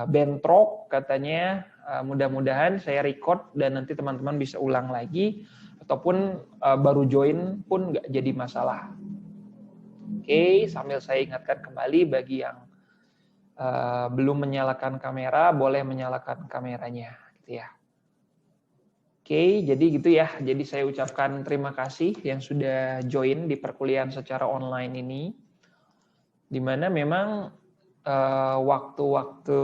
bentrok katanya. Mudah-mudahan saya record dan nanti teman-teman bisa ulang lagi, ataupun baru join pun nggak jadi masalah. Oke, sambil saya ingatkan kembali bagi yang belum menyalakan kamera, boleh menyalakan kameranya, gitu ya. Oke, jadi gitu ya. Jadi saya ucapkan terima kasih yang sudah join di perkuliahan secara online ini, di mana memang waktu-waktu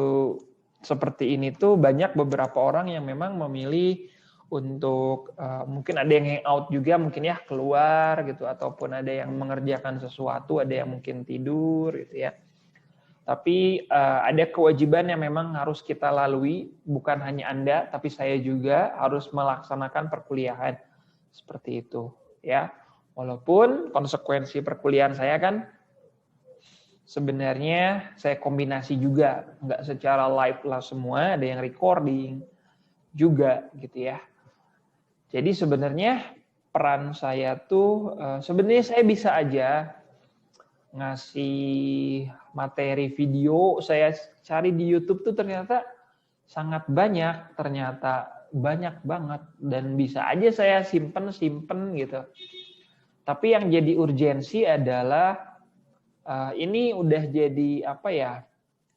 seperti ini tuh banyak beberapa orang yang memang memilih untuk mungkin ada yang hangout juga, mungkin ya keluar gitu, ataupun ada yang mengerjakan sesuatu, ada yang mungkin tidur gitu ya. Tapi ada kewajiban yang memang harus kita lalui, bukan hanya Anda, tapi saya juga harus melaksanakan perkuliahan seperti itu ya. Walaupun konsekuensi perkuliahan saya kan sebenarnya saya kombinasi juga, nggak secara live lah semua, ada yang recording juga gitu ya. Jadi sebenarnya peran saya tuh sebenarnya saya bisa aja ngasih materi video, saya cari di YouTube tuh ternyata sangat banyak, ternyata banyak banget, dan bisa aja saya simpen gitu. Tapi yang jadi urgensi adalah ini udah jadi apa ya,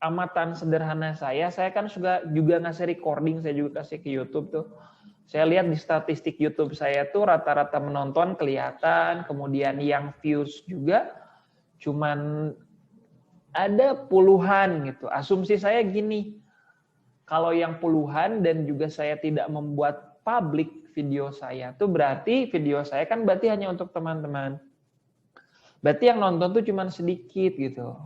amatan sederhana saya kan juga ngasih recording, saya juga kasih ke YouTube tuh. Saya lihat di statistik YouTube saya tuh rata-rata menonton kelihatan, kemudian yang views juga cuman ada puluhan gitu. Asumsi saya gini, kalau yang puluhan dan juga saya tidak membuat publik video saya tuh berarti video saya kan berarti hanya untuk teman-teman. Berarti yang nonton tuh cuma sedikit gitu.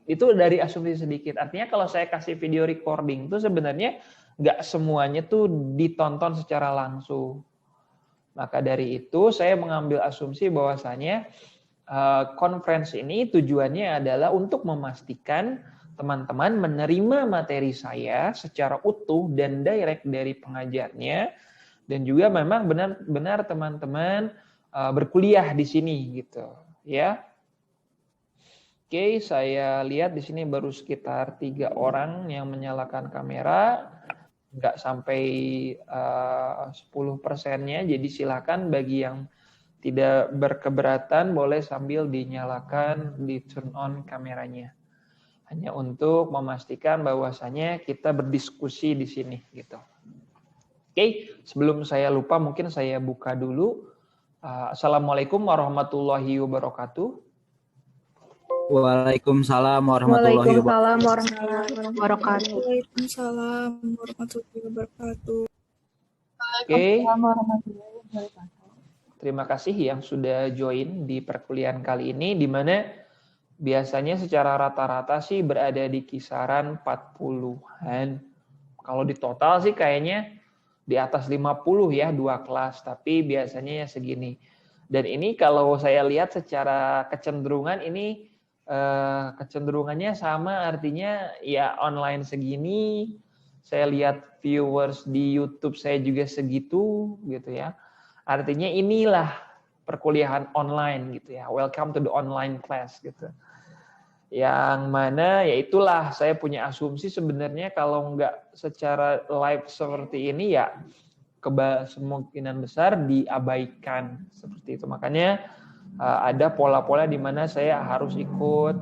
Itu dari asumsi sedikit. Artinya kalau saya kasih video recording tuh sebenarnya nggak semuanya tuh ditonton secara langsung. Maka dari itu saya mengambil asumsi bahwasanya konferensi ini tujuannya adalah untuk memastikan teman-teman menerima materi saya secara utuh dan direct dari pengajarnya, dan juga memang benar-benar teman-teman berkuliah di sini gitu ya. Oke, saya lihat di sini baru sekitar 3 orang yang menyalakan kamera, nggak sampai 10%-nya. Jadi silakan bagi yang tidak berkeberatan boleh sambil dinyalakan, di turn on kameranya. Hanya untuk memastikan bahwasanya kita berdiskusi di sini gitu. Oke, sebelum saya lupa mungkin saya buka dulu. Assalamualaikum warahmatullahi wabarakatuh. Waalaikumsalam warahmatullahi wabarakatuh. Waalaikumsalam warahmatullahi wabarakatuh. Oke. Terima kasih yang sudah join di perkuliahan kali ini, di mana biasanya secara rata-rata sih berada di kisaran 40-an. Kalau di total sih kayaknya di atas 50 ya, 2 kelas, tapi biasanya ya segini. Dan ini kalau saya lihat secara kecenderungan ini kecenderungannya sama, artinya ya online segini. Saya lihat viewers di YouTube saya juga segitu gitu ya. Artinya inilah perkuliahan online gitu ya. Welcome to the online class gitu. Yang mana ya itulah saya punya asumsi sebenarnya kalau nggak secara live seperti ini ya kemungkinan besar diabaikan seperti itu. Makanya ada pola-pola di mana saya harus ikut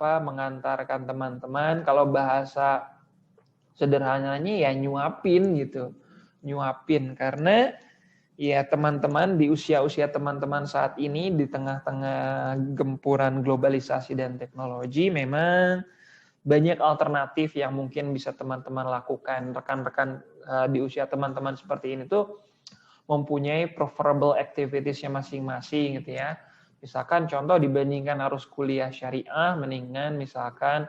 mengantarkan teman-teman. Kalau bahasa sederhananya ya nyuapin gitu. Nyuapin karena ya teman-teman di usia-usia teman-teman saat ini di tengah-tengah gempuran globalisasi dan teknologi memang banyak alternatif yang mungkin bisa teman-teman lakukan. Rekan-rekan di usia teman-teman seperti ini tuh mempunyai preferable activities-nya masing-masing gitu ya. Misalkan contoh dibandingkan harus kuliah syariah, mendingan misalkan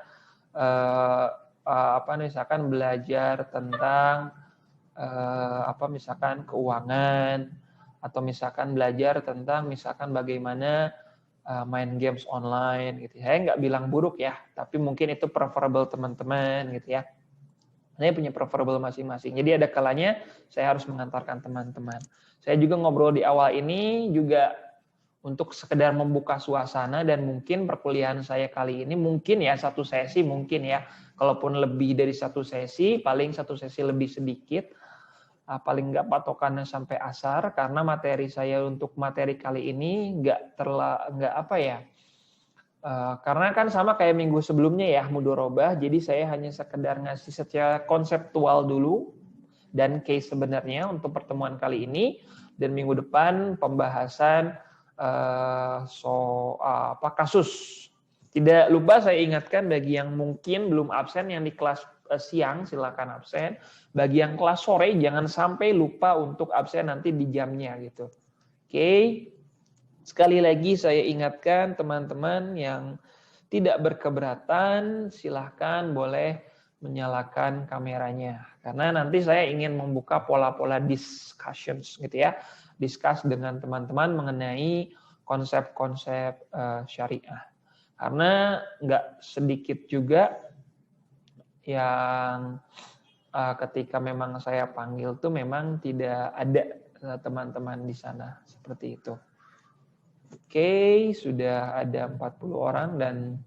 misalkan belajar tentang misalkan keuangan, atau misalkan belajar tentang misalkan bagaimana main games online gitu. Saya nggak bilang buruk ya, tapi mungkin itu preferable teman-teman gitu ya. Saya punya preferable masing-masing. Jadi ada kalanya saya harus mengantarkan teman-teman. Saya juga ngobrol di awal ini juga untuk sekedar membuka suasana, dan mungkin perkuliahan saya kali ini mungkin ya satu sesi mungkin ya, kalaupun lebih dari satu sesi, paling satu sesi lebih sedikit, paling nggak patokannya sampai asar, karena materi saya untuk materi kali ini nggak apa ya, karena kan sama kayak minggu sebelumnya ya, mudorobah, jadi saya hanya sekedar ngasih secara konseptual dulu dan case sebenarnya untuk pertemuan kali ini, dan minggu depan pembahasan kasus. Tidak lupa saya ingatkan bagi yang mungkin belum absen yang di kelas siang silakan absen. Bagi yang kelas sore jangan sampai lupa untuk absen nanti di jamnya gitu. Oke. Sekali lagi saya ingatkan teman-teman yang tidak berkeberatan silahkan boleh menyalakan kameranya. Karena nanti saya ingin membuka pola-pola discussions gitu ya. Discuss dengan teman-teman mengenai konsep-konsep syariah. Karena nggak sedikit juga yang ketika memang saya panggil tuh memang tidak ada teman-teman di sana seperti itu. Oke, sudah ada 40 orang dan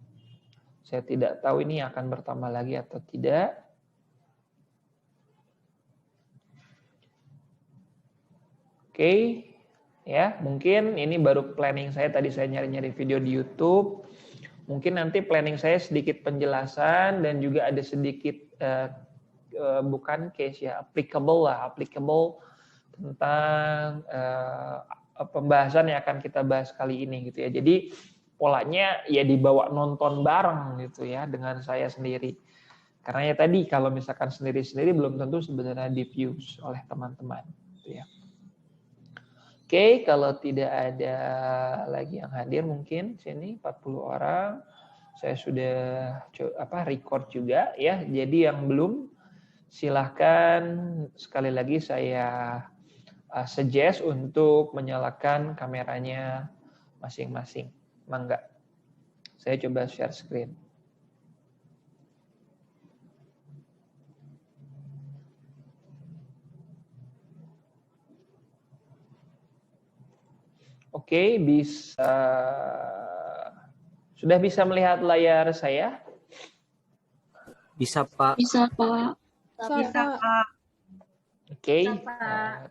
saya tidak tahu ini akan bertambah lagi atau tidak. Oke, ya mungkin ini baru planning saya, tadi saya nyari-nyari video di YouTube. Mungkin nanti planning saya sedikit penjelasan dan juga ada sedikit bukan case ya, applicable tentang pembahasan yang akan kita bahas kali ini gitu ya. Jadi polanya ya dibawa nonton bareng gitu ya dengan saya sendiri. Karena ya tadi kalau misalkan sendiri-sendiri belum tentu sebenarnya diffuse oleh teman-teman gitu ya. Oke, kalau tidak ada lagi yang hadir mungkin sini 40 orang. Saya sudah record juga ya. Jadi yang belum silahkan sekali lagi saya suggest untuk menyalakan kameranya masing-masing. Mangga. Saya coba share screen. Oke, sudah bisa melihat layar saya? Bisa, Pak. Bisa, Pak. Bisa, Pak. Oke,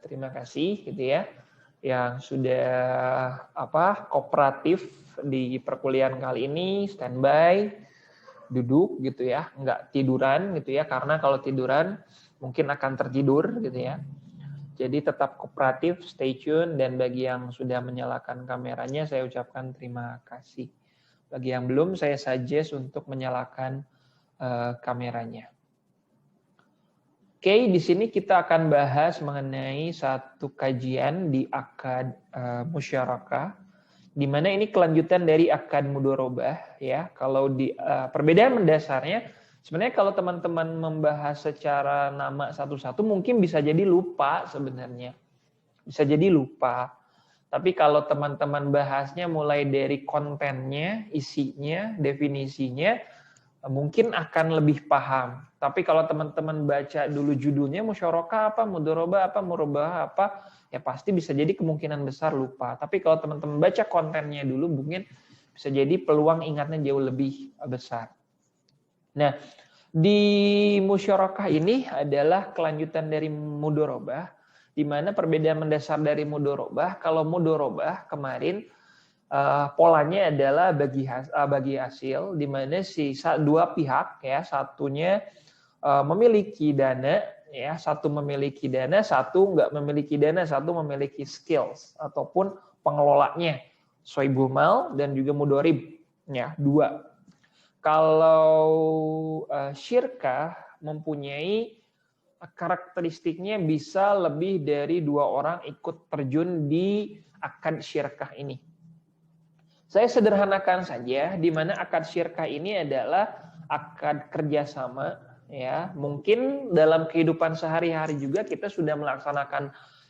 terima kasih gitu ya yang sudah kooperatif di perkuliahan kali ini, standby, duduk gitu ya, nggak tiduran gitu ya, karena kalau tiduran mungkin akan tertidur gitu ya. Jadi tetap kooperatif, stay tune, dan bagi yang sudah menyalakan kameranya saya ucapkan terima kasih. Bagi yang belum saya suggest untuk menyalakan kameranya. Oke, di sini kita akan bahas mengenai satu kajian di akad musyarakah, di mana ini kelanjutan dari akad mudorobah ya. Kalau di perbedaan mendasarnya, sebenarnya kalau teman-teman membahas secara nama satu-satu mungkin bisa jadi lupa sebenarnya. Bisa jadi lupa. Tapi kalau teman-teman bahasnya mulai dari kontennya, isinya, definisinya, mungkin akan lebih paham. Tapi kalau teman-teman baca dulu judulnya musyarakah apa, mudorobah apa, murabahah apa, ya pasti bisa jadi kemungkinan besar lupa. Tapi kalau teman-teman baca kontennya dulu, mungkin bisa jadi peluang ingatnya jauh lebih besar. Nah, di musyarakah ini adalah kelanjutan dari mudorobah, di mana perbedaan mendasar dari mudorobah, kalau mudorobah kemarin polanya adalah bagi hasil, di mana dua pihak ya, satunya memiliki dana ya, satu memiliki dana, satu nggak memiliki dana, satu memiliki skills ataupun pengelolanya, soibul mal dan juga mudorib ya, dua. Kalau syirkah mempunyai karakteristiknya bisa lebih dari dua orang ikut terjun di akad syirkah ini. Saya sederhanakan saja, di mana akad syirkah ini adalah akad kerjasama, ya. Mungkin dalam kehidupan sehari-hari juga kita sudah melaksanakan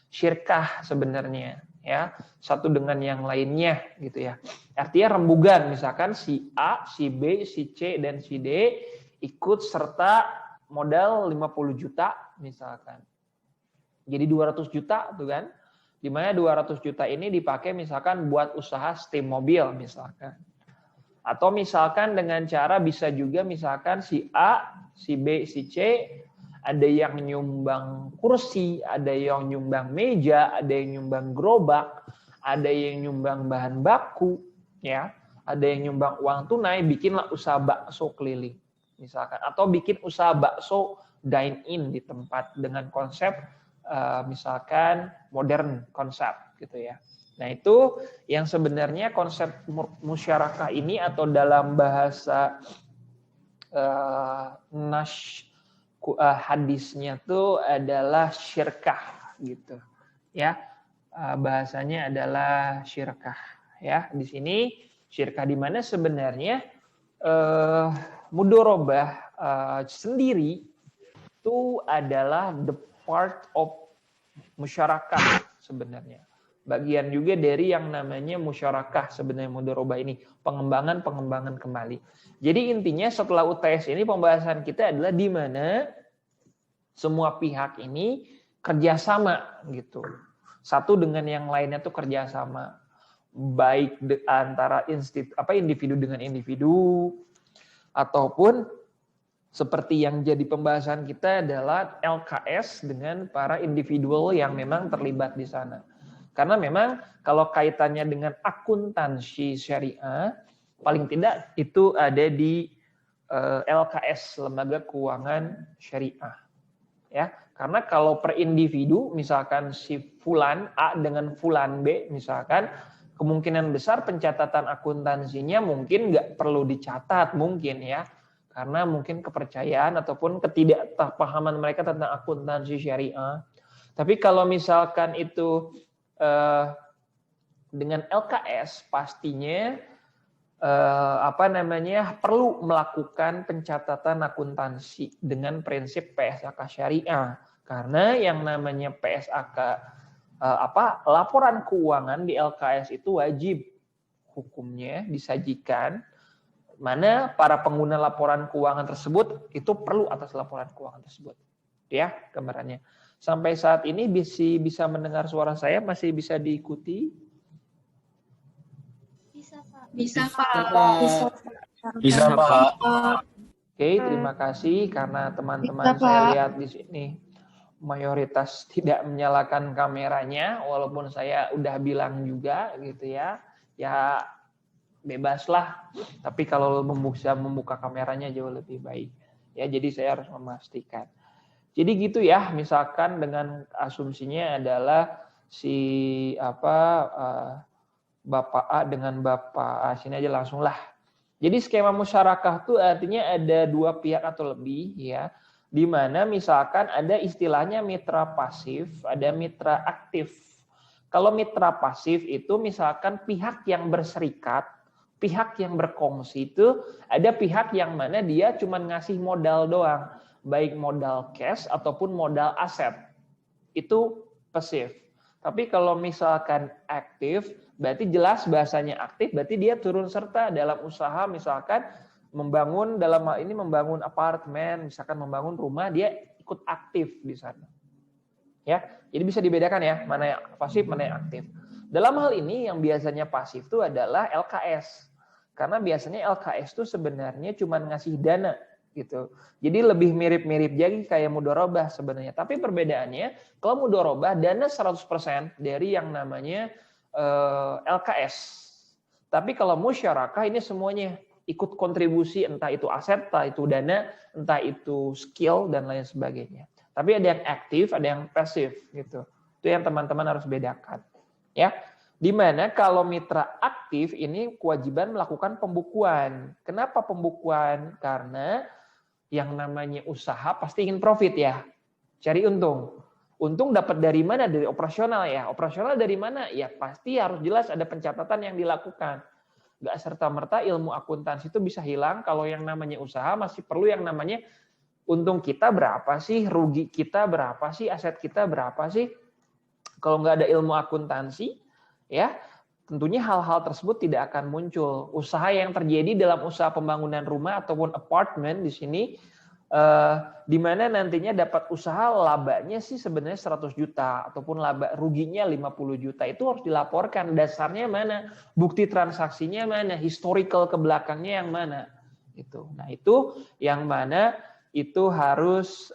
syirkah sebenarnya, ya, satu dengan yang lainnya, gitu ya. Artinya rembugan, misalkan si A, si B, si C, dan si D ikut serta modal 50 juta, misalkan. Jadi 200 juta, tuh kan. Di mana 200 juta ini dipakai misalkan buat usaha steam mobil misalkan. Atau misalkan dengan cara bisa juga misalkan si A, si B, si C, ada yang nyumbang kursi, ada yang nyumbang meja, ada yang nyumbang gerobak, ada yang nyumbang bahan baku, ya, ada yang nyumbang uang tunai, bikinlah usaha bakso keliling misalkan, atau bikin usaha bakso dine in di tempat dengan konsep misalkan modern konsep gitu ya. Nah itu yang sebenarnya konsep musyarakah ini atau dalam bahasa hadisnya tuh adalah syirkah gitu ya, bahasanya adalah syirkah ya. Di sini syirkah di mana sebenarnya mudorobah sendiri itu adalah the part of musyarakah sebenarnya. Bagian juga dari yang namanya musyarakah sebenarnya mudorobah ini, pengembangan kembali. Jadi intinya setelah UTS ini pembahasan kita adalah di mana semua pihak ini kerjasama gitu. Satu dengan yang lainnya tuh kerjasama, baik antara individu dengan individu, ataupun seperti yang jadi pembahasan kita adalah LKS dengan para individual yang memang terlibat di sana. Karena memang kalau kaitannya dengan akuntansi syariah, paling tidak itu ada di LKS, Lembaga Keuangan Syariah. Ya, karena kalau per individu, misalkan si Fulan A dengan Fulan B, misalkan, kemungkinan besar pencatatan akuntansinya mungkin nggak perlu dicatat mungkin ya. Karena mungkin kepercayaan ataupun ketidakpahaman mereka tentang akuntansi syariah. Tapi kalau misalkan itu dengan LKS pastinya perlu melakukan pencatatan akuntansi dengan prinsip PSAK syariah. Karena yang namanya PSAK laporan keuangan di LKS itu wajib hukumnya disajikan, mana para pengguna laporan keuangan tersebut itu perlu atas laporan keuangan tersebut. Ya, gambarannya. Sampai saat ini bisa mendengar suara saya, masih bisa diikuti? Bisa, Pak. Bisa, Pak. Oke, terima kasih karena teman-teman saya lihat di sini mayoritas tidak menyalakan kameranya, walaupun saya udah bilang juga gitu ya. Ya bebaslah, tapi kalau bisa membuka kameranya jauh lebih baik. Ya, jadi saya harus memastikan. Jadi gitu ya, misalkan dengan asumsinya adalah si Bapak A dengan Bapak A, sini aja langsung lah. Jadi skema musyarakah itu artinya ada dua pihak atau lebih ya, di mana misalkan ada istilahnya mitra pasif, ada mitra aktif. Kalau mitra pasif itu misalkan pihak yang berserikat, pihak yang berkongsi itu ada pihak yang mana dia cuma ngasih modal doang, baik modal cash ataupun modal aset. Itu pasif. Tapi kalau misalkan aktif, berarti jelas bahasanya aktif, berarti dia turun serta dalam usaha misalkan membangun, dalam hal ini membangun apartemen, misalkan membangun rumah, dia ikut aktif di sana. Ya, jadi bisa dibedakan ya, mana yang pasif, mana yang aktif. Dalam hal ini yang biasanya pasif itu adalah LKS. Karena biasanya LKS itu sebenarnya cuma ngasih dana gitu. Jadi lebih mirip-mirip jadi kayak mudorobah sebenarnya. Tapi perbedaannya kalau mudorobah dana 100% dari yang namanya LKS. Tapi kalau musyarakah ini semuanya ikut kontribusi, entah itu aset, entah itu dana, entah itu skill dan lain sebagainya. Tapi ada yang aktif, ada yang pasif gitu. Itu yang teman-teman harus bedakan. Ya. Di mana kalau mitra aktif ini kewajiban melakukan pembukuan. Kenapa pembukuan? Karena yang namanya usaha pasti ingin profit ya. Cari untung. Untung dapat dari mana? Dari operasional ya. Operasional dari mana? Ya pasti harus jelas ada pencatatan yang dilakukan. Nggak serta-merta ilmu akuntansi itu bisa hilang kalau yang namanya usaha masih perlu yang namanya untung kita berapa sih, rugi kita berapa sih, aset kita berapa sih. Kalau nggak ada ilmu akuntansi, ya tentunya hal-hal tersebut tidak akan muncul. Usaha yang terjadi dalam usaha pembangunan rumah ataupun apartemen di sini di mana nantinya dapat usaha labanya sih sebenarnya 100 juta ataupun laba ruginya 50 juta, itu harus dilaporkan. Dasarnya mana? Bukti transaksinya mana? Historical ke belakangnya yang mana? Itu. Nah, itu yang mana itu harus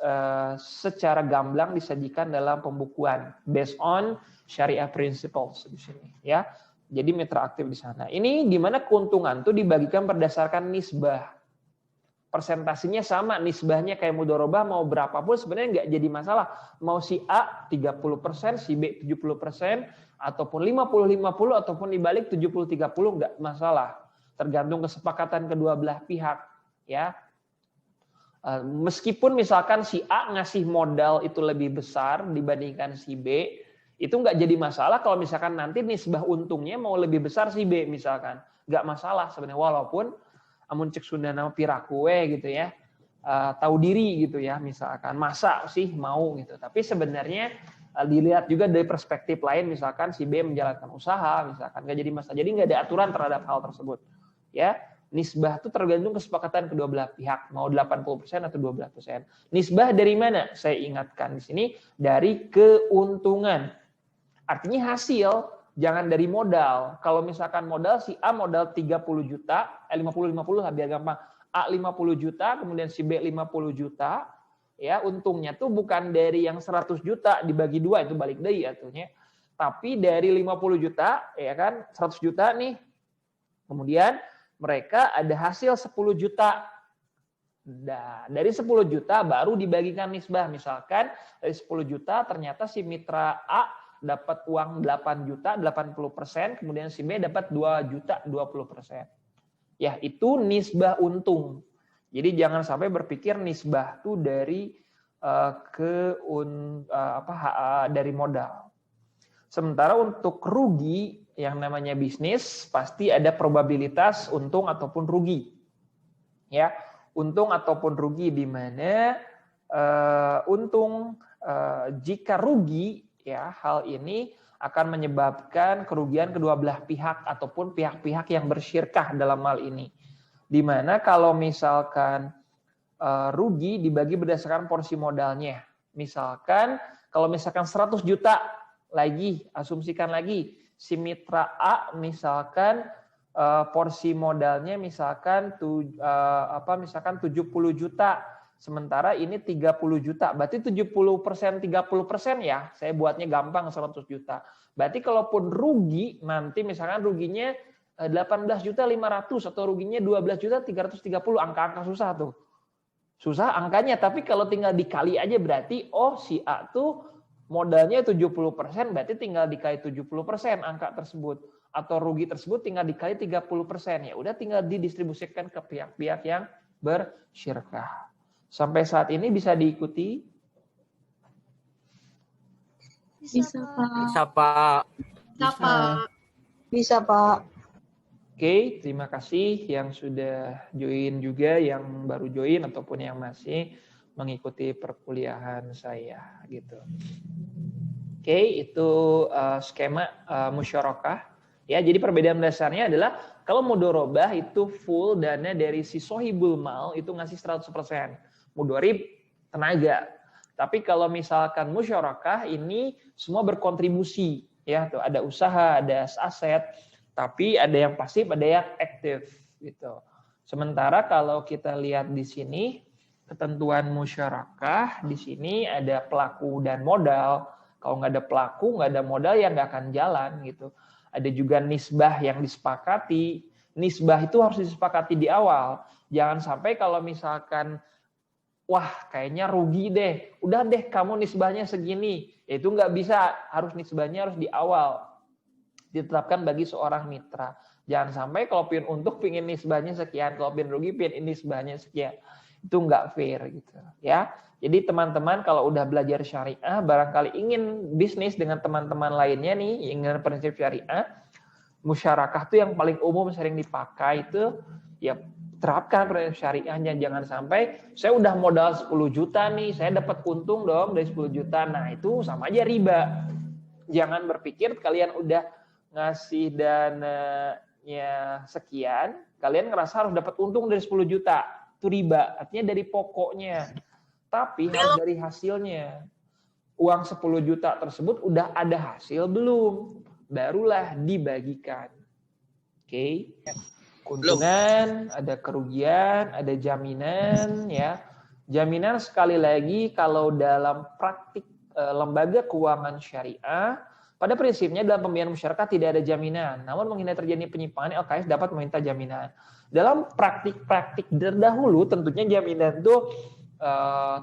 secara gamblang disajikan dalam pembukuan based on Syariah principles di sini, ya. Jadi mitra aktif di sana. Ini di mana keuntungan tuh dibagikan berdasarkan nisbah. Persentasinya sama, nisbahnya kayak mudharabah mau berapapun sebenarnya nggak jadi masalah. Mau si A 30%, si B 70%, ataupun 50-50, ataupun dibalik 70-30 nggak masalah. Tergantung kesepakatan kedua belah pihak. Ya. Meskipun misalkan si A ngasih modal itu lebih besar dibandingkan si B, itu nggak jadi masalah kalau misalkan nanti nisbah untungnya mau lebih besar si B misalkan. Nggak masalah sebenarnya, walaupun amun cek Sunda nama pirakue gitu ya, tahu diri gitu ya, misalkan masa sih mau gitu. Tapi sebenarnya dilihat juga dari perspektif lain, misalkan si B menjalankan usaha, misalkan nggak jadi masalah. Jadi nggak ada aturan terhadap hal tersebut. Ya, nisbah itu tergantung kesepakatan kedua belah pihak, mau 80% atau 12%. Nisbah dari mana? Saya ingatkan di sini dari keuntungan. Artinya hasil. Jangan dari modal. Kalau misalkan modal, si A modal 30 juta, 50-50 lah biar gampang. A 50 juta, kemudian si B 50 juta, ya untungnya tuh bukan dari yang 100 juta dibagi dua, itu balik deui atuhnya. Tapi dari 50 juta, ya kan, 100 juta nih. Kemudian mereka ada hasil 10 juta. Nah, dari 10 juta baru dibagikan nisbah. Misalkan dari 10 juta ternyata si mitra A dapat uang 8 juta, 80%, kemudian si B dapat 2 juta, 20%. Ya, itu nisbah untung. Jadi jangan sampai berpikir nisbah itu dari dari modal. Sementara untuk rugi, yang namanya bisnis, pasti ada probabilitas untung ataupun rugi. Ya, untung ataupun rugi di mana untung jika rugi, ya, hal ini akan menyebabkan kerugian kedua belah pihak ataupun pihak-pihak yang bersyirkah dalam hal ini. Di mana kalau misalkan rugi dibagi berdasarkan porsi modalnya. Misalkan kalau misalkan 100 juta lagi, asumsikan lagi si mitra A misalkan porsi modalnya misalkan 70 juta. Sementara ini 30 juta, berarti 70%, 30% ya, saya buatnya gampang 100 juta. Berarti kalaupun rugi, nanti misalkan ruginya 18 juta 500 atau ruginya 12 juta 330, angka-angka susah tuh. Susah angkanya, tapi kalau tinggal dikali aja berarti, oh si A tuh modalnya 70%, berarti tinggal dikali 70% angka tersebut. Atau rugi tersebut tinggal dikali 30%. Ya udah tinggal didistribusikan ke pihak-pihak yang bersyirkah. Sampai saat ini bisa diikuti? Bisa, Pak. Bisa, Pak. Bisa, Pak. Bisa, Pak. Oke, terima kasih yang sudah join juga, yang baru join ataupun yang masih mengikuti perkuliahan saya gitu. Oke, itu skema musyarakah. Ya, jadi perbedaan dasarnya adalah kalau mudharabah itu full dana dari si sohibul mal itu ngasih 100%. Mudharib tenaga. Tapi kalau misalkan musyarakah ini semua berkontribusi, ya tuh ada usaha, ada aset, tapi ada yang pasif, ada yang aktif gitu. Sementara kalau kita lihat di sini ketentuan musyarakah di sini ada pelaku dan modal. Kalau nggak ada pelaku, nggak ada modal ya nggak akan jalan gitu. Ada juga nisbah yang disepakati. Nisbah itu harus disepakati di awal. Jangan sampai kalau misalkan wah kayaknya rugi deh, udah deh kamu nisbahnya segini, ya itu nggak bisa, harus nisbahnya harus di awal ditetapkan bagi seorang mitra. Jangan sampai kalau pin untung pingin nisbahnya sekian, kalau pin rugi pin nisbahnya sekian, itu nggak fair gitu ya. Jadi teman-teman kalau udah belajar syariah, barangkali ingin bisnis dengan teman-teman lainnya nih, ingin prinsip syariah, musyarakah tuh yang paling umum sering dipakai itu ya terapkan prinsip syariahnya. Jangan sampai saya udah modal 10 juta nih, saya dapat untung dong dari 10 juta. Nah, itu sama aja riba. Jangan berpikir kalian udah ngasih dananya sekian, kalian ngerasa harus dapat untung dari 10 juta. itu riba, artinya dari pokoknya. Tapi harus dari hasilnya. Uang 10 juta tersebut udah ada hasil belum? Barulah dibagikan. Oke. Keuntungan, ada kerugian, ada jaminan ya. Jaminan sekali lagi kalau dalam praktik lembaga keuangan syariah, pada prinsipnya dalam pembiayaan masyarakat tidak ada jaminan. Namun menghindari terjadi penyimpangan, LKS dapat meminta jaminan. Dalam praktik-praktik terdahulu tentunya jaminan itu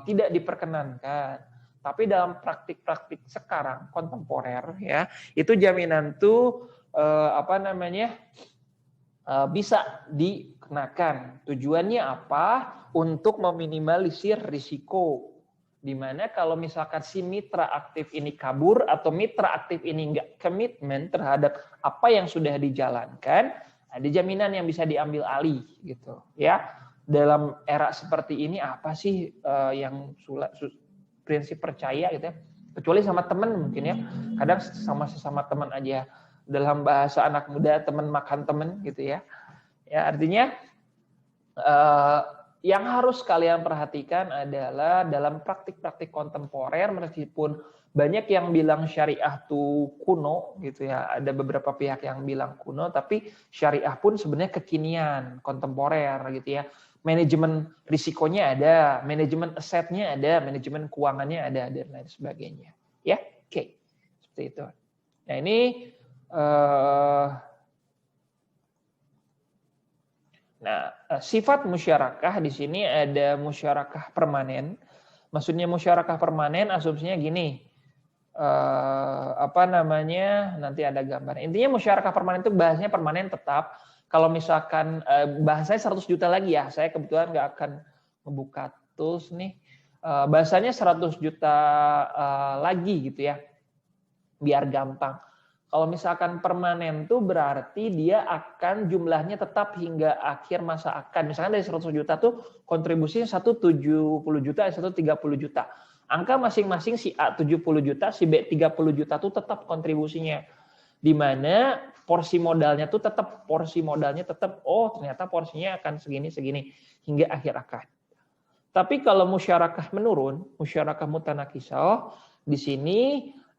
tidak diperkenankan. Tapi dalam praktik-praktik sekarang kontemporer ya, itu jaminan tuh bisa dikenakan. Tujuannya apa? Untuk meminimalisir risiko. Dimana kalau misalkan si mitra aktif ini kabur atau mitra aktif ini enggak komitmen terhadap apa yang sudah dijalankan, ada jaminan yang bisa diambil alih gitu ya. Dalam era seperti ini apa sih yang prinsip percaya gitu ya, kecuali sama teman mungkin ya, kadang sama sesama teman aja, dalam bahasa anak muda teman makan teman gitu ya. Ya artinya yang harus kalian perhatikan adalah dalam praktik-praktik kontemporer, meskipun banyak yang bilang syariah tuh kuno gitu ya, ada beberapa pihak yang bilang kuno, tapi syariah pun sebenarnya kekinian, kontemporer gitu ya. Manajemen risikonya ada, manajemen asetnya ada, manajemen keuangannya ada, dan lain sebagainya. Ya, oke. Seperti itu. Nah ini sifat musyarakah di sini ada musyarakah permanen. Maksudnya musyarakah permanen asumsinya gini. Nanti ada gambar. Intinya musyarakah permanen itu bahasanya permanen tetap. Kalau misalkan bahasanya 100 juta lagi ya, saya kebetulan nggak akan membuka tools nih. Bahasanya 100 juta lagi gitu ya, biar gampang. Kalau misalkan permanen tuh berarti dia akan jumlahnya tetap hingga akhir masa akan. Misalkan dari 100 juta tuh kontribusinya 170 juta, 130 juta. Angka masing-masing si A 70 juta, si B 30 juta tuh tetap kontribusinya. Di mana porsi modalnya tuh tetap ternyata porsinya akan segini hingga akhir akad. Tapi kalau musyarakah menurun, musyarakah mutanakisah, di sini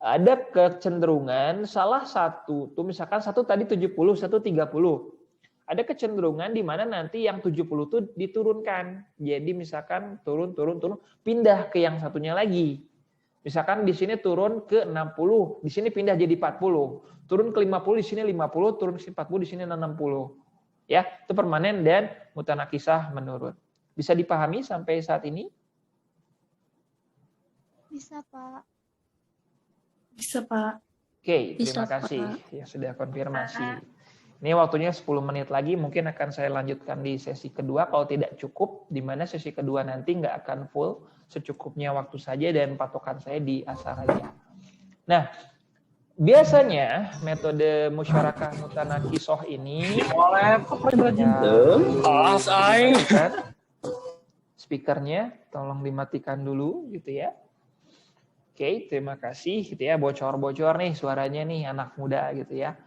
ada kecenderungan salah satu tuh misalkan satu tadi 70, satu 30. Ada kecenderungan di mana nanti yang 70 tuh diturunkan. Jadi misalkan turun pindah ke yang satunya lagi. Misalkan di sini turun ke 60, di sini pindah jadi 40. Turun ke 50, di sini 50, turun ke 40, di sini 60. Ya, itu permanen dan mutanakisah menurun. Bisa dipahami sampai saat ini? Bisa, Pak. Bisa, Pak. Oke, Bisa, terima kasih Pak. yang sudah konfirmasi. Ini waktunya 10 menit lagi, mungkin akan saya lanjutkan di sesi kedua. Kalau tidak cukup, di mana sesi kedua nanti nggak akan full, secukupnya waktu saja dan patokan saya di asar aja. Nah, biasanya metode musyarakah mutanakisah ini speakernya tolong dimatikan dulu gitu ya. Oke, terima kasih gitu ya, bocor-bocor nih suaranya nih anak muda gitu ya.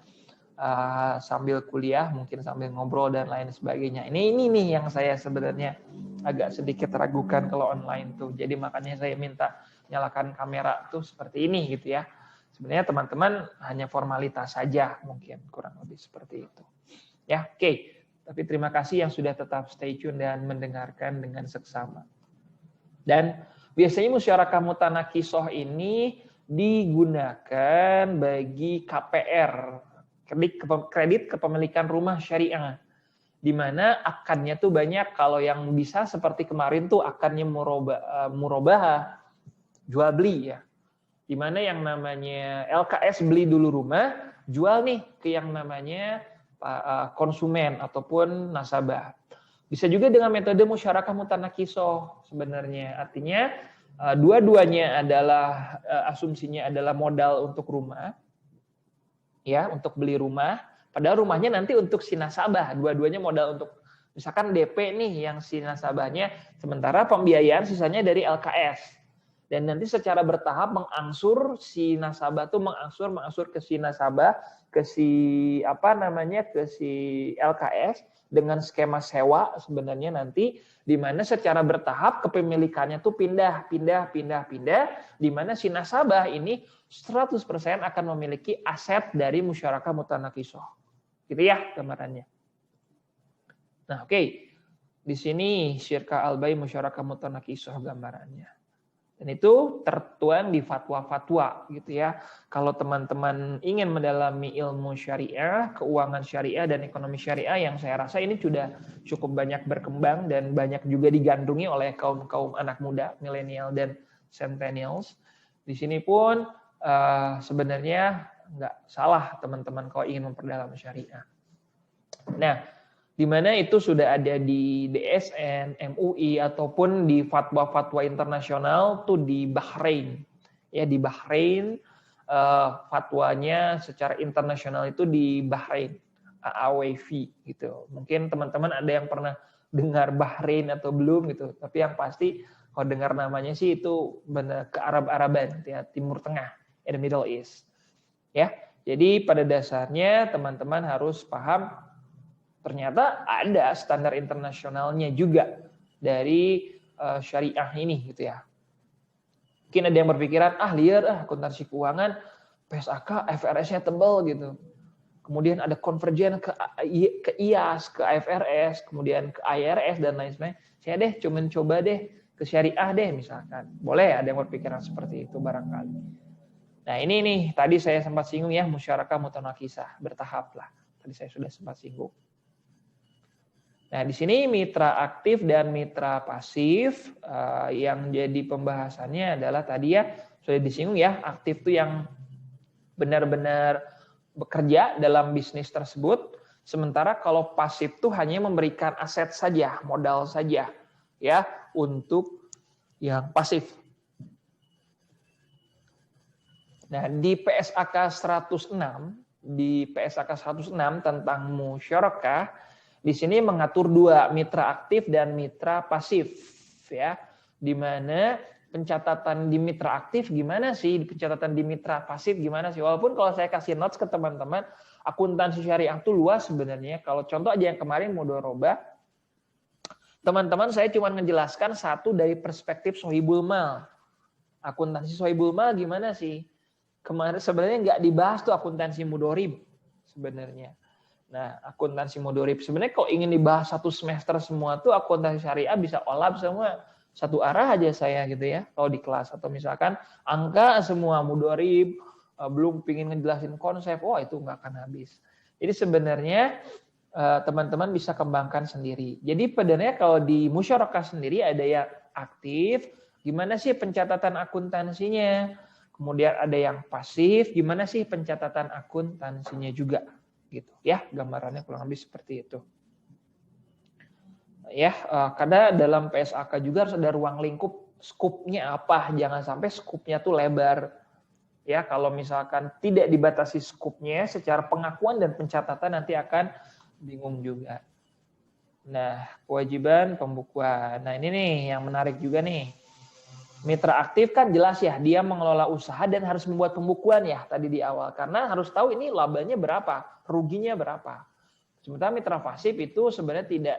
Sambil kuliah, mungkin sambil ngobrol dan lain sebagainya. Ini nih yang saya sebenarnya agak sedikit ragukan kalau online tuh. Jadi makanya saya minta nyalakan kamera tuh seperti ini gitu ya. Sebenarnya teman-teman hanya formalitas saja mungkin, kurang lebih seperti itu. Ya, oke. Tapi terima kasih yang sudah tetap stay tune dan mendengarkan dengan seksama. Dan biasanya musyarakah mutanakisah ini digunakan bagi KPR, kredit kepemilikan rumah syariah, di mana akadnya tuh banyak. Kalau yang bisa seperti kemarin tuh akadnya murabahah, jual beli ya, di mana yang namanya LKS beli dulu rumah, jual nih ke yang namanya konsumen ataupun nasabah. Bisa juga dengan metode musyarakah mutanakisah sebenarnya, artinya dua-duanya adalah asumsinya adalah modal untuk rumah. Ya, untuk beli rumah, padahal rumahnya nanti untuk si nasabah, dua-duanya modal untuk misalkan DP nih yang si nasabahnya, sementara pembiayaan sisanya dari LKS. Dan nanti secara bertahap mengangsur si nasabah tuh mengangsur ke si nasabah, ke si ke si LKS dengan skema sewa sebenarnya nanti, di mana secara bertahap kepemilikannya tuh pindah, di mana si nasabah ini 100% akan memiliki aset dari musyarakah mutanakisah. Gitu ya gambarannya. Nah, oke. Di sini syirkah al-bai musyarakah mutanakisah gambarannya. Dan itu tertuang di fatwa-fatwa gitu ya. Kalau teman-teman ingin mendalami ilmu syariah, keuangan syariah dan ekonomi syariah yang saya rasa ini sudah cukup banyak berkembang dan banyak juga digandrungi oleh kaum-kaum anak muda, milenial dan centennials. Di sini pun sebenarnya nggak salah teman-teman kalau ingin memperdalam syariah. Nah, di mana itu sudah ada di DSN, MUI, ataupun di fatwa-fatwa internasional tuh di Bahrain. Ya, di Bahrain fatwanya secara internasional itu di Bahrain, AAWV gitu. Mungkin teman-teman ada yang pernah dengar Bahrain atau belum gitu, tapi yang pasti kalau dengar namanya sih itu benar ke Arab-Araban, ya, Timur Tengah, the Middle East. Ya, jadi pada dasarnya teman-teman harus paham ternyata ada standar internasionalnya juga dari syariah ini gitu ya. Mungkin ada yang berpikiran, liar akuntansi keuangan, PSAK, FRS-nya tebal gitu. Kemudian ada konvergen ke IAS, ke IFRS, kemudian ke IRS dan lain sebagainya. Saya deh cuman coba deh ke syariah deh misalkan. Boleh ada yang berpikiran seperti itu barangkali. Nah ini nih, tadi saya sempat singgung ya, musyarakah mutanakisah, bertahap lah. Tadi saya sudah sempat singgung. Nah, di sini mitra aktif dan mitra pasif yang jadi pembahasannya adalah tadi ya sudah disinggung ya, aktif itu yang benar-benar bekerja dalam bisnis tersebut, sementara kalau pasif itu hanya memberikan aset saja, modal saja ya untuk yang pasif. Nah, di PSAK 106 tentang musyarakah di sini mengatur dua, mitra aktif dan mitra pasif ya. Di mana pencatatan di mitra aktif gimana sih, pencatatan di mitra pasif gimana sih? Walaupun kalau saya kasih notes ke teman-teman, akuntansi syariah itu luas sebenarnya. Kalau contoh aja yang kemarin mudharabah, teman-teman saya cuma menjelaskan satu dari perspektif Sohibul Mal. Akuntansi Sohibul Mal gimana sih? Kemarin sebenarnya nggak dibahas tuh akuntansi mudharib sebenarnya. Nah, akuntansi mudharib sebenarnya kalau ingin dibahas satu semester semua tuh akuntansi syariah bisa olap semua satu arah aja saya gitu ya kalau di kelas, atau misalkan angka semua mudharib belum pingin ngejelasin konsep, itu nggak akan habis. Jadi sebenarnya teman-teman bisa kembangkan sendiri. Jadi sebenarnya kalau di musyarakah sendiri ada yang aktif, gimana sih pencatatan akuntansinya? Kemudian ada yang pasif, gimana sih pencatatan akuntansinya juga? Gitu ya, gambarannya kurang lebih seperti itu ya. Karena dalam PSAK juga harus ada ruang lingkup, skupnya apa, jangan sampai skupnya tuh lebar ya. Kalau misalkan tidak dibatasi skupnya secara pengakuan dan pencatatan nanti akan bingung juga. Nah, kewajiban pembukuan, nah ini nih yang menarik juga nih. Mitra aktif kan jelas ya, dia mengelola usaha dan harus membuat pembukuan ya tadi di awal. Karena harus tahu ini labanya berapa, ruginya berapa. Sementara mitra pasif itu sebenarnya tidak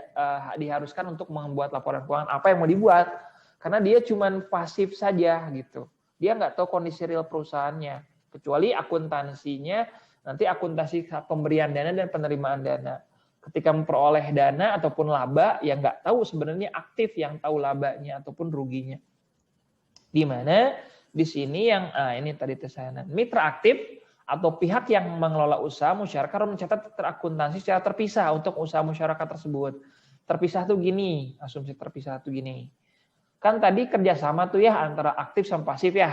diharuskan untuk membuat laporan keuangan apa yang mau dibuat. Karena dia cuma pasif saja gitu. Dia nggak tahu kondisi real perusahaannya. Kecuali akuntansinya, nanti akuntansi pemberian dana dan penerimaan dana. Ketika memperoleh dana ataupun laba, yang nggak tahu sebenarnya aktif yang tahu labanya ataupun ruginya. Di mana di sini yang ini tadi tesanan mitra aktif atau pihak yang mengelola usaha musyarakah harus mencatat terakuntansi secara terpisah untuk usaha musyarakah tersebut. Terpisah tuh gini, asumsi terpisah tuh gini. Kan tadi kerjasama tuh ya antara aktif sama pasif ya.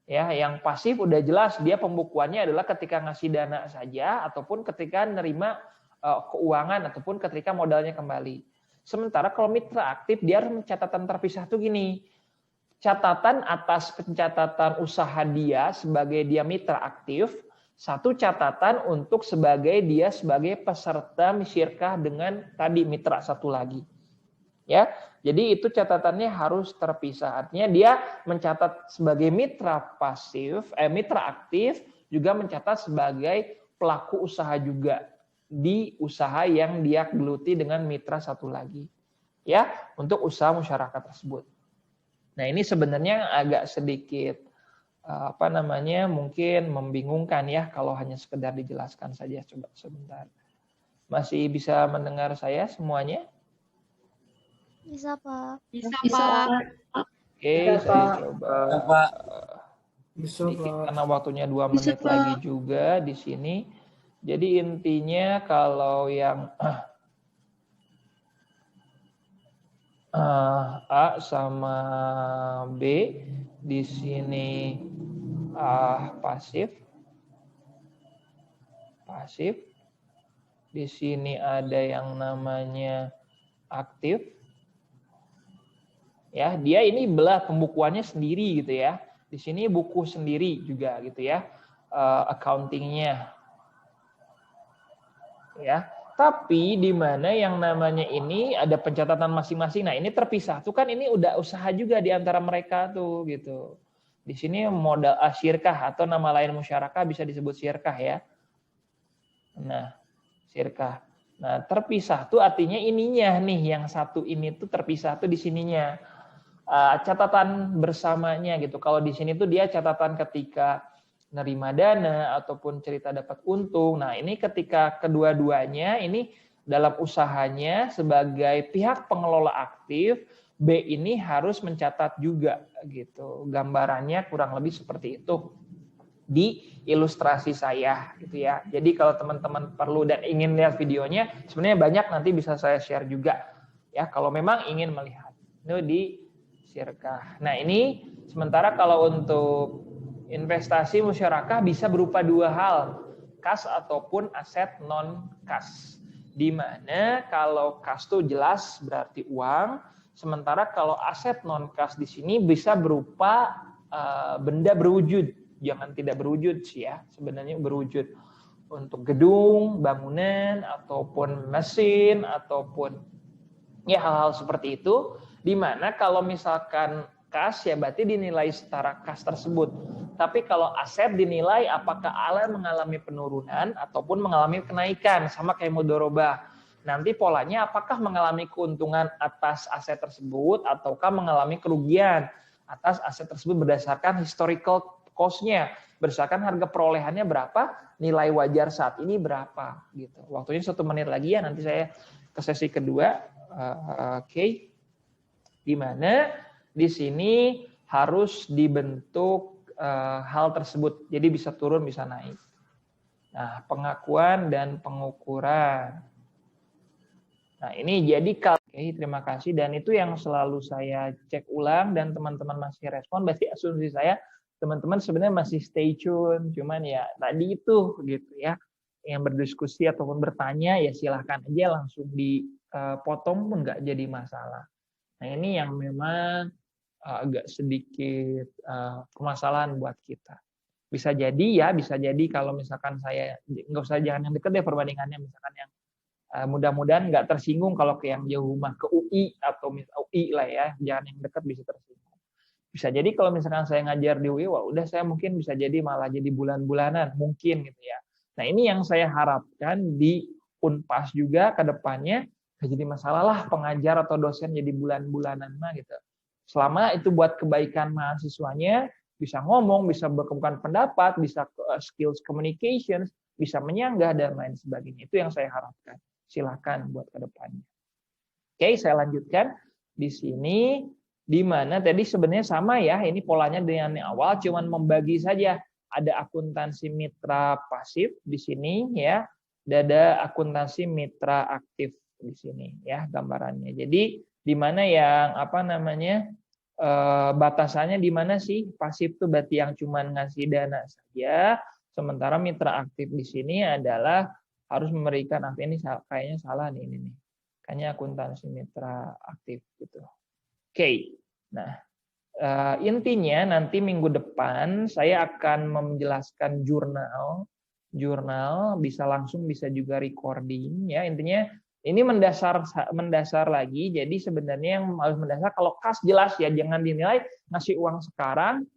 Ya, yang pasif udah jelas dia pembukuannya adalah ketika ngasih dana saja ataupun ketika nerima keuangan ataupun ketika modalnya kembali. Sementara kalau mitra aktif dia harus mencatatkan terpisah tuh gini. Catatan atas pencatatan usaha dia sebagai dia mitra aktif, satu catatan untuk sebagai dia sebagai peserta syirkah dengan tadi mitra satu lagi. Ya, jadi itu catatannya harus terpisah. Artinya dia mencatat sebagai mitra pasif, mitra aktif, juga mencatat sebagai pelaku usaha juga di usaha yang dia geluti dengan mitra satu lagi. Ya, untuk usaha masyarakat tersebut. Nah, ini sebenarnya agak sedikit mungkin membingungkan ya kalau hanya sekedar dijelaskan saja. Coba sebentar. Masih bisa mendengar saya semuanya? Bisa, Pak. Bisa, Bisa, Pak. Pak. Oke, Bisa, saya Pak. coba Pak. sedikit karena waktunya 2 Bisa, menit Pak. lagi juga di sini. Jadi intinya kalau yang A sama B di sini pasif. Di sini ada yang namanya aktif. Ya, dia ini belah pembukuannya sendiri gitu ya. Di sini buku sendiri juga gitu ya. Accountingnya. Ya. Tapi di mana yang namanya ini ada pencatatan masing-masing. Nah, ini terpisah. Tuh kan ini udah usaha juga di antara mereka tuh gitu. Di sini modal syirkah atau nama lain musyarakah bisa disebut syirkah ya. Nah, syirkah. Nah, terpisah tuh artinya ininya nih, yang satu ini tuh terpisah tuh di sininya. Catatan bersamanya gitu. Kalau di sini tuh dia catatan ketika nerima dana ataupun cerita dapat untung. Nah, ini ketika kedua-duanya ini dalam usahanya sebagai pihak pengelola aktif, B ini harus mencatat juga gitu. Gambarannya kurang lebih seperti itu di ilustrasi saya gitu ya. Jadi kalau teman-teman perlu dan ingin lihat videonya, sebenarnya banyak, nanti bisa saya share juga ya kalau memang ingin melihat. Itu di syirkah. Nah, ini sementara kalau untuk investasi musyarakah bisa berupa dua hal, kas ataupun aset non kas. Di mana kalau kas itu jelas berarti uang, sementara kalau aset non kas di sini bisa berupa benda berwujud. Jangan tidak berwujud sih ya, sebenarnya berwujud untuk gedung, bangunan, ataupun mesin, ataupun ya hal-hal seperti itu, di mana kalau misalkan kas ya berarti dinilai setara kas tersebut. Tapi kalau aset dinilai apakah alat mengalami penurunan ataupun mengalami kenaikan, sama kayak mudharabah. Nanti polanya apakah mengalami keuntungan atas aset tersebut ataukah mengalami kerugian atas aset tersebut berdasarkan historical cost-nya, berdasarkan harga perolehannya berapa, nilai wajar saat ini berapa gitu. Waktunya 1 menit lagi ya, nanti saya ke sesi kedua. Oke. Di mana di sini harus dibentuk hal tersebut. Jadi bisa turun, bisa naik. Nah, pengakuan dan pengukuran. Nah, ini jadi terima kasih, dan itu yang selalu saya cek ulang dan teman-teman masih respon, berarti asumsi saya teman-teman sebenarnya masih stay tune, cuman ya tadi itu gitu ya, yang berdiskusi ataupun bertanya ya silahkan aja langsung dipotong pun nggak jadi masalah. Nah, ini yang memang agak sedikit permasalahan buat kita. Bisa jadi kalau misalkan saya nggak usah, jangan yang deket deh perbandingannya, misalkan yang mudah-mudahan nggak tersinggung kalau ke yang jauh mah ke UI atau UI lah ya, jangan yang dekat bisa tersinggung. Bisa jadi kalau misalkan saya ngajar di UI, wah udah saya mungkin bisa jadi malah jadi bulan-bulanan mungkin gitu ya. Nah, ini yang saya harapkan di Unpas juga ke depannya nggak jadi masalah lah pengajar atau dosen jadi bulan-bulanan mah gitu. Selama itu buat kebaikan mahasiswanya, bisa ngomong, bisa berkembang pendapat, bisa skills communication, bisa menyanggah dan lain sebagainya. Itu yang saya harapkan. Silakan buat ke depannya. Oke, saya lanjutkan di sini. Di mana tadi sebenarnya sama ya, ini polanya dengan yang awal, cuman membagi saja. Ada akuntansi mitra pasif di sini ya, dan ada akuntansi mitra aktif di sini ya gambarannya. Jadi di mana yang batasannya di mana sih? Pasif itu berarti yang cuman ngasih dana saja, sementara mitra aktif di sini adalah harus memberikan aktif. Ini kayaknya salah nih ini. Kayaknya akuntansi mitra aktif gitu. Oke, nah intinya nanti minggu depan saya akan menjelaskan jurnal bisa langsung, bisa juga recording ya. Intinya Ini mendasar lagi, jadi sebenarnya yang harus mendasar kalau kas jelas ya, jangan dinilai ngasih uang sekarang,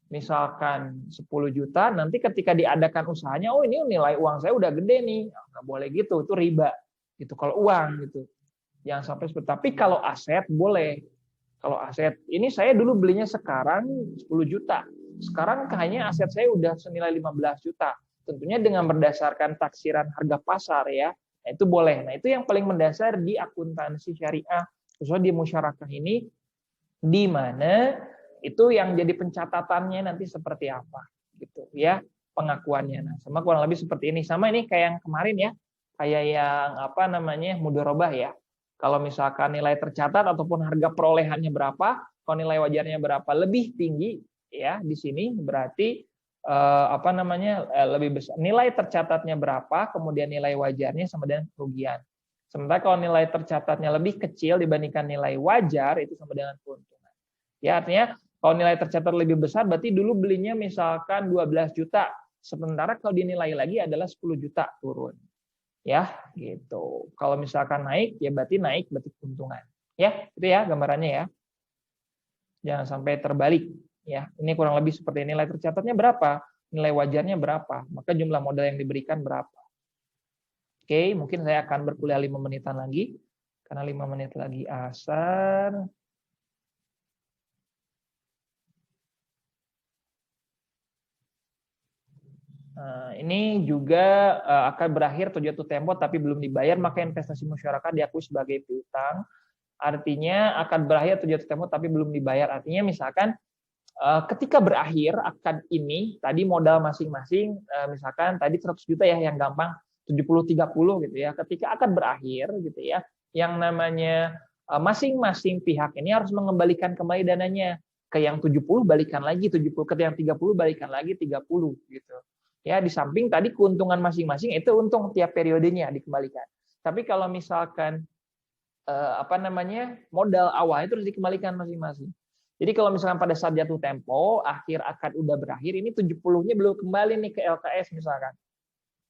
misalkan 10 juta, nanti ketika diadakan usahanya, oh ini nilai uang saya udah gede nih, nggak boleh gitu, itu riba, gitu kalau uang gitu. Jangan sampai seperti, tapi kalau aset boleh. Kalau aset, ini saya dulu belinya sekarang 10 juta. Sekarang kayaknya aset saya udah senilai 15 juta. Tentunya dengan berdasarkan taksiran harga pasar ya, nah, itu boleh. Nah itu yang paling mendasar di akuntansi syariah, khususnya di musyarakah ini, di mana itu yang jadi pencatatannya nanti seperti apa, gitu ya pengakuannya. Nah sama kurang lebih seperti ini. Sama ini kayak yang kemarin ya, kayak yang apa namanya mudharabah ya. Kalau misalkan nilai tercatat ataupun harga perolehannya berapa, kalau nilai wajarnya berapa lebih tinggi ya di sini berarti apa namanya lebih besar. Nilai tercatatnya berapa, kemudian nilai wajarnya sama dengan kerugian. Sementara kalau nilai tercatatnya lebih kecil dibandingkan nilai wajar itu sama dengan keuntungan. Ya artinya kalau nilai tercatat lebih besar berarti dulu belinya misalkan 12 juta, sementara kalau dinilai lagi adalah 10 juta turun. Ya, gitu. Kalau misalkan naik, ya berarti naik, berarti keuntungan. Ya, itu ya gambarannya ya. Jangan sampai terbalik. Ya, ini kurang lebih seperti nilai tercatatnya berapa, nilai wajarnya berapa, maka jumlah modal yang diberikan berapa. Oke, mungkin saya akan berkuliah 5 menitan lagi, karena 5 menit lagi asar. Ini juga akan berakhir atau jatuh tempo tapi belum dibayar, maka investasi masyarakat diakui sebagai piutang. Artinya akan berakhir atau jatuh tempo tapi belum dibayar. Artinya misalkan ketika berakhir akad ini, tadi modal masing-masing, misalkan tadi 100 juta ya yang gampang, 70-30 gitu ya. Ketika akad berakhir gitu ya, yang namanya masing-masing pihak ini harus mengembalikan kembali dananya. Ke yang 70 balikan lagi 70, ke yang 30 balikan lagi 30 gitu. Ya, di samping tadi keuntungan masing-masing itu untung tiap periodenya dikembalikan. Tapi kalau misalkan apa namanya modal awal itu harus dikembalikan masing-masing. Jadi kalau misalkan pada saat jatuh tempo, akhir akad udah berakhir, ini 70-nya belum kembali nih ke LKS misalkan.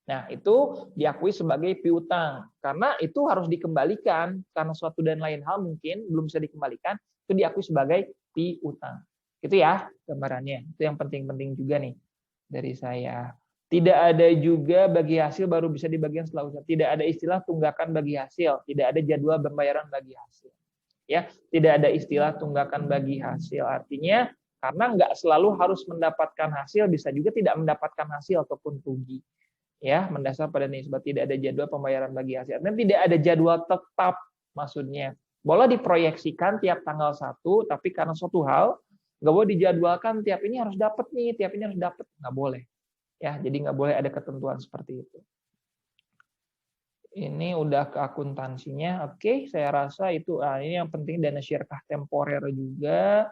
Nah, itu diakui sebagai piutang. Karena itu harus dikembalikan, karena suatu dan lain hal mungkin belum bisa dikembalikan, itu diakui sebagai piutang. Itu ya gambarannya. Itu yang penting-penting juga nih dari saya. Tidak ada juga bagi hasil baru bisa dibagikan setelah usaha. Tidak ada istilah tunggakan bagi hasil. Tidak ada jadwal pembayaran bagi hasil. Ya, tidak ada istilah tunggakan bagi hasil. Artinya karena nggak selalu harus mendapatkan hasil, bisa juga tidak mendapatkan hasil ataupun rugi. Ya, mendasar pada nisbat tidak ada jadwal pembayaran bagi hasil. Artinya tidak ada jadwal tetap maksudnya. Boleh diproyeksikan tiap tanggal 1, tapi karena suatu hal nggak boleh dijadwalkan tiap ini harus dapat nih, tiap ini harus dapat, nggak boleh. Ya, jadi nggak boleh ada ketentuan seperti itu. Ini udah ke akuntansinya. Oke, saya rasa itu ini yang penting dana syirkah temporer juga.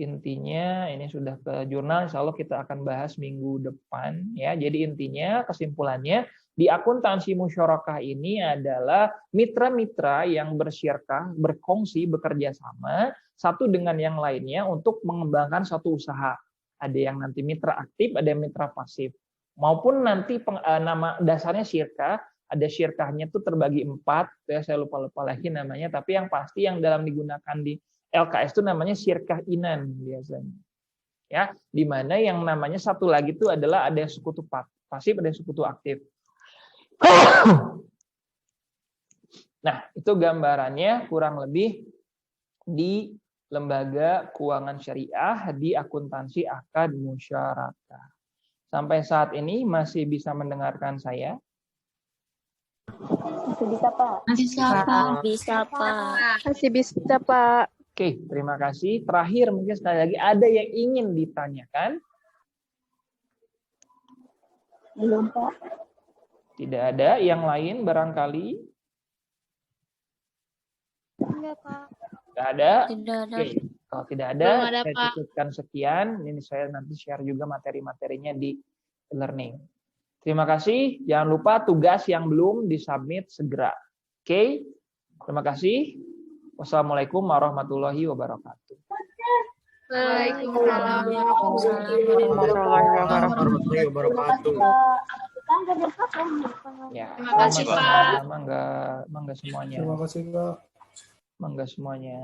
Intinya ini sudah ke jurnal, insya Allah kita akan bahas minggu depan ya. Jadi intinya kesimpulannya di akuntansi musyarakah ini adalah mitra-mitra yang bersyirkah, berkongsi, bekerja sama satu dengan yang lainnya untuk mengembangkan suatu usaha. Ada yang nanti mitra aktif, ada yang mitra pasif. Maupun nanti nama dasarnya syirkah, ada syirkahnya itu terbagi 4, ya saya lupa lagi namanya, tapi yang pasti yang dalam digunakan di LKS itu namanya syirkah inan biasanya. Ya, di mana yang namanya satu lagi itu adalah ada yang sekutu pasif, ada yang sekutu aktif. Nah, itu gambarannya kurang lebih di lembaga keuangan syariah di akuntansi akad musyarakah. Sampai saat ini masih bisa mendengarkan saya? Masih bisa, Pak. Bisa, Pak. Bisa, Pak. Masih bisa, Pak. Oke, terima kasih. Terakhir mungkin sekali lagi ada yang ingin ditanyakan? Belum, Pak. Tidak ada. Yang lain barangkali? Enggak, Pak. Tidak ada? Tidak ada. Oke, kalau tidak ada, Belum ada, saya Pak. cukupkan sekian. Ini saya nanti share juga materi-materinya di learning. Terima kasih. Jangan lupa tugas yang belum disubmit segera. Oke, terima kasih. Wassalamualaikum warahmatullahi wabarakatuh. Waalaikumsalam. Warahmatullahi wabarakatuh. Kan gak ada apa-apa. Ya, Terima kasih, sama-sama. Pak. Mangga semuanya. Terima kasih Pak. Mangga semuanya.